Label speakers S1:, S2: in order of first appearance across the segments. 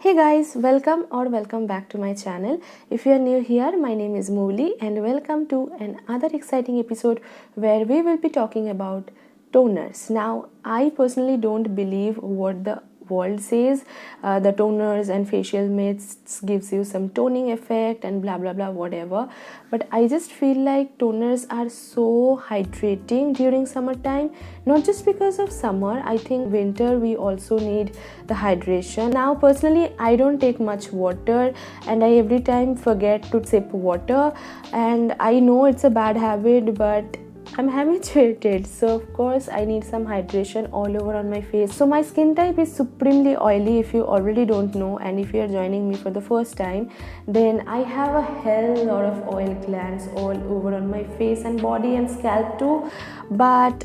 S1: Hey guys, welcome back to my channel. If you are new here, my name is Mooli and welcome to another exciting episode where we will be talking about toners. Now, I personally don't believe what the world says. The toners and facial mists gives you some toning effect and blah blah blah whatever, but I just feel like toners are so hydrating during summertime, not just because of summer. I think winter we also need the hydration. Now personally I don't take much water and I every time forget to sip water, and I know it's a bad habit, but I'm habituated, so of course I need some hydration all over on my face. So my skin type is supremely oily, if you already don't know, and if you are joining me for the first time, then I have a hell lot of oil glands all over on my face and body and scalp too, but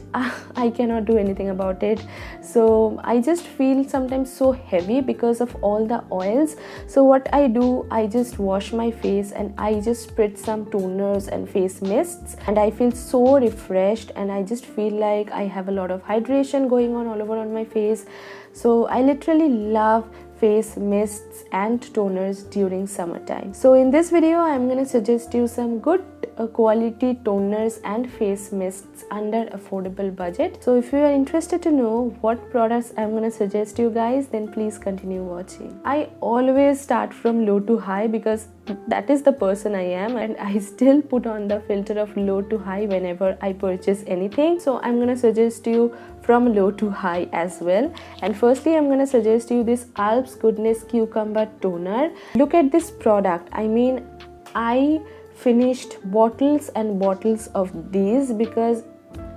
S1: I cannot do anything about it. So I just feel sometimes so heavy because of all the oils. So what I do, I just wash my face and I just spread some toners and face mists, and I feel so refreshed and I just feel like I have a lot of hydration going on all over on my face. So I literally love face mists and toners during summertime. So in this video I'm going to suggest you some good quality toners and face mists under affordable budget. So if you are interested to know what products I'm going to suggest you guys, then please continue watching. I always start from low to high because that is the person I am, and I still put on the filter of low to high whenever I purchase anything. So I'm going to suggest you from low to high as well. And firstly I'm going to suggest you this Alps Goodness Cucumber Toner. Look at this product. I mean, I finished bottles and bottles of these because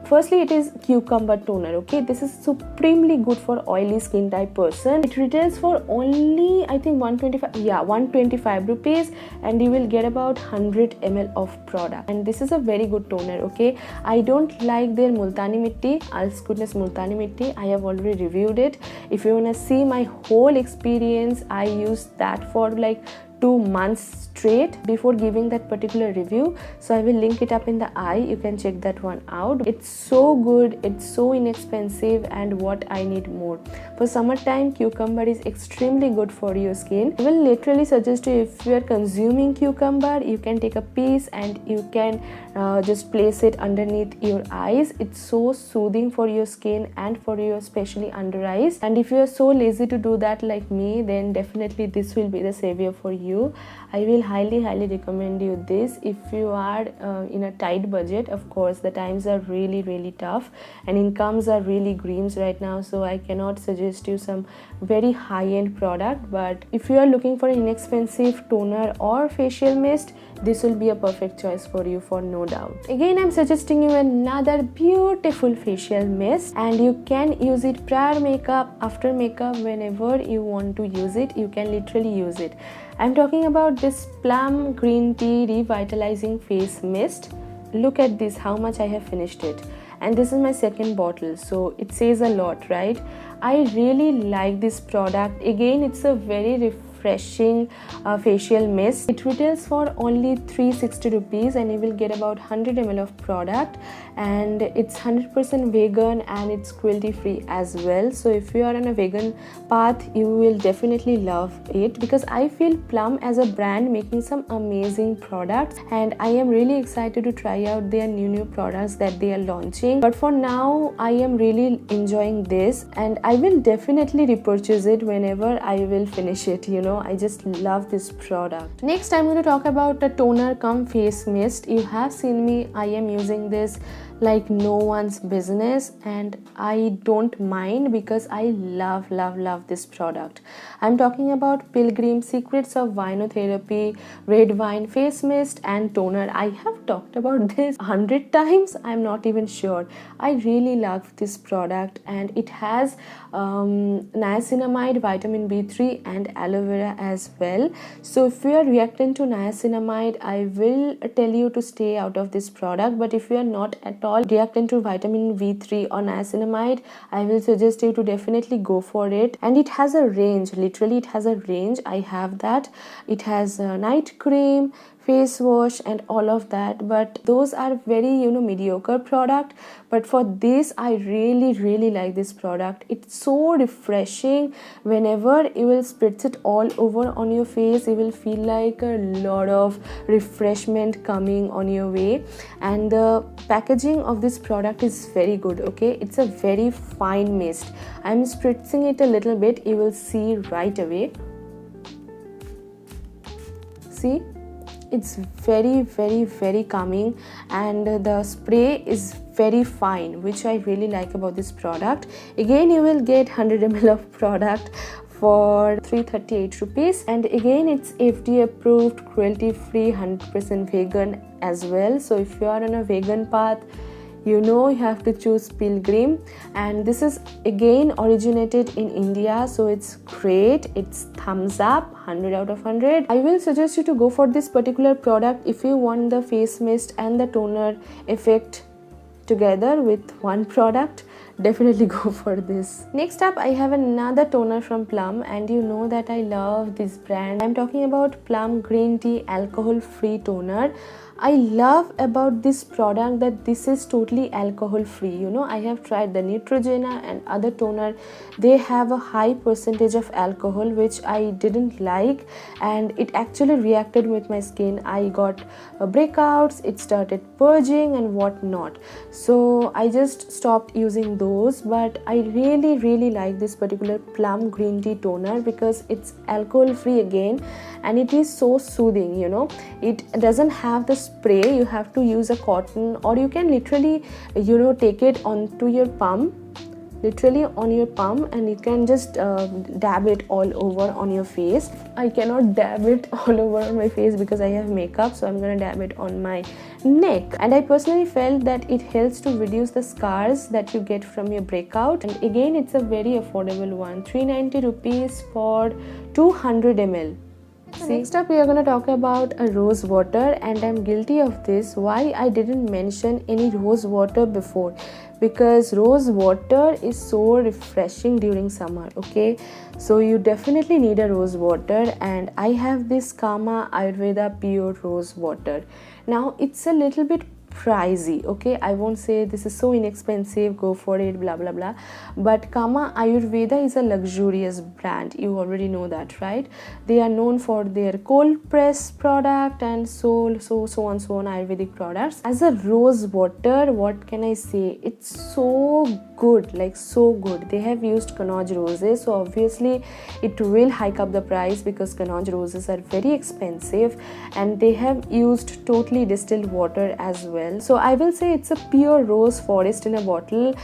S1: firstly it is cucumber toner. Okay, this is supremely good for oily skin type person. It retails for only I think 125 rupees, and you will get about 100 ml of product, and this is a very good toner. Okay, I don't like their Multani Mitti, Alps Goodness Multani Mitti. I have already reviewed it. If you want to see my whole experience, I used that for like 2 months straight before giving that particular review, so I will link it up in the eye. You can check that one out. It's so good, it's so inexpensive, and what I need more for summertime, cucumber is extremely good for your skin. I will literally suggest you, if you are consuming cucumber, you can take a piece and you can just place it underneath your eyes. It's so soothing for your skin and for your especially under eyes, and if you are so lazy to do that like me, then definitely this will be the savior for you. I will highly recommend you this if you are in a tight budget. Of course the times are really tough and incomes are really grim right now, so I cannot suggest you some very high-end product, but if you are looking for an inexpensive toner or facial mist, this will be a perfect choice for you, for no doubt. Again, I'm suggesting you another beautiful facial mist, and you can use it prior makeup, after makeup, whenever you want to use it, you can literally use it. I'm talking about this Plum Green Tea Revitalizing Face Mist. Look at this, how much I have finished it, and this is my second bottle, so it says a lot, right? I really like this product. Again, it's a very refreshing facial mist. It retails for only 360 rupees, and you will get about 100 ml of product, and it's 100% vegan and it's cruelty free as well. So if you are on a vegan path, you will definitely love it, because I feel Plum as a brand making some amazing products, and I am really excited to try out their new products that they are launching. But for now I am really enjoying this, and I will definitely repurchase it whenever I will finish it. You know, I just love this product. Next I'm going to talk about a toner cum face mist. You have seen me, I am using this like no one's business, and I don't mind because I love this product. I'm talking about Pilgrim Secrets of Vinotherapy Red Wine Face Mist and Toner. I have talked about this 100 times, I'm not even sure. I really love this product, and it has niacinamide, vitamin B3 and aloe vera as well. So if you are reactant to niacinamide, I will tell you to stay out of this product, but if you are not at all reactant to vitamin B3 or niacinamide, I will suggest you to definitely go for it. And it has a range, literally it has a range. I have that. It has night cream, face wash and all of that, but those are very mediocre product. But for this, I really like this product. It's so refreshing. Whenever you will spritz it all over on your face, you will feel like a lot of refreshment coming on your way. And the packaging of this product is very good. Okay, it's a very fine mist. I'm spritzing it a little bit, you will see right away. See, it's very calming, and the spray is very fine, which I really like about this product. Again, you will get 100 ml of product for 338 rupees, and again it's FDA approved, cruelty free, 100% vegan as well. So if you are on a vegan path, you have to choose Pilgrim. And this is again originated in India, so it's great. It's thumbs up, 100 out of 100. I will suggest you to go for this particular product if you want the face mist and the toner effect together with one product. Definitely go for this. Next up, I have another toner from Plum, and you know that I love this brand. I'm talking about Plum Green Tea Alcohol Free Toner. I love about this product that this is totally alcohol free. I have tried the Neutrogena and other toner. They have a high percentage of alcohol, which I didn't like, and it actually reacted with my skin. I got breakouts, it started purging and whatnot. So I just stopped using those. But I really like this particular Plum Green Tea toner because it's alcohol free again, and it is so soothing. It doesn't have the spray. You have to use a cotton, or you can literally take it onto your palm, literally on your palm, and you can just dab it all over on your face. I cannot dab it all over on my face because I have makeup, so I'm gonna dab it on my neck. And I personally felt that it helps to reduce the scars that you get from your breakout. And again, it's a very affordable one, 390 rupees for 200 ml. Next up, we are going to talk about a rose water, and I'm guilty of this. Why I didn't mention any rose water before? Because rose water is so refreshing during summer. Okay, so you definitely need a rose water, and I have this Kama Ayurveda Pure Rose Water. Now it's a little bit pricey. Okay, I won't say this is so inexpensive, go for it, blah blah blah, but Kama Ayurveda is a luxurious brand. You already know that, right? They are known for their cold press product and so on Ayurvedic products. As a rose water, what can I say, it's so good, like so good. They have used Kanauj roses, so obviously it will hike up the price because Kanauj roses are very expensive, and they have used totally distilled water as well. So I will say it's a pure rose forest in a bottle.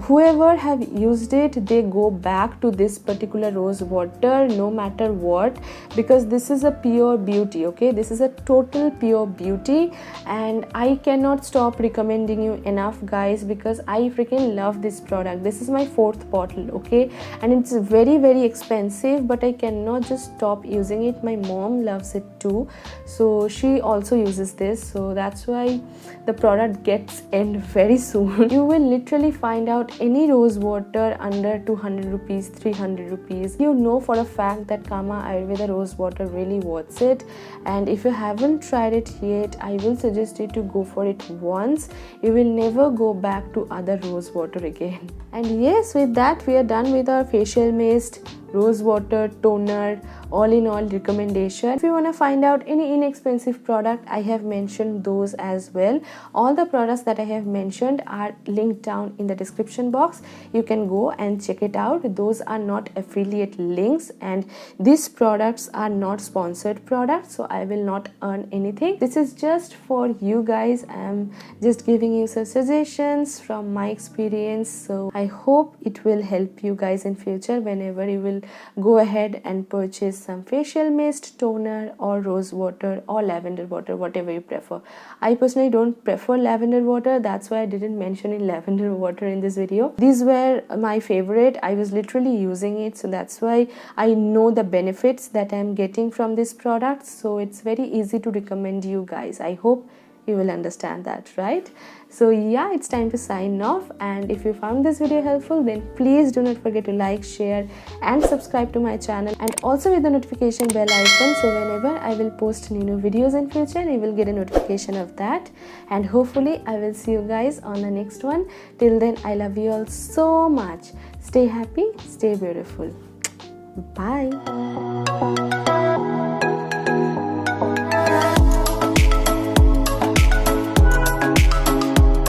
S1: Whoever have used it, they go back to this particular rose water no matter what, because this is a pure beauty. Okay, this is a total pure beauty, and I cannot stop recommending you enough, guys, because I freaking love this product. This is my 4th bottle. Okay, and it's very expensive, but I cannot just stop using it. My mom loves it too, so she also uses this, so that's why the product gets end very soon. You will literally find out any rose water under 200 rupees, 300 rupees. You know for a fact that Kama Ayurveda rose water really worth it. And if you haven't tried it yet, I will suggest you to go for it once. You will never go back to other rose water again. And yes, with that we are done with our facial mist, rose water, toner, all in all recommendation. If you want to find out any inexpensive product, I have mentioned those as well. All the products that I have mentioned are linked down in the description box. You can go and check it out. Those are not affiliate links, and these products are not sponsored products, so I will not earn anything. This is just for you guys. I am just giving you some suggestions from my experience, so I hope it will help you guys in future whenever you will go ahead and purchase some facial mist, toner, or rose water, or lavender water, whatever you prefer. I personally don't prefer lavender water, that's why I didn't mention in lavender water in this video. These were my favorite. I was literally using it, so that's why I know the benefits that I'm getting from this product, so it's very easy to recommend you guys. I hope you will understand that, right? So yeah, it's time to sign off, and if you found this video helpful, then please do not forget to like, share and subscribe to my channel, and also hit the notification bell icon, so whenever I will post new videos in future, you will get a notification of that. And hopefully I will see you guys on the next one. Till then, I love you all so much. Stay happy, stay beautiful. Bye.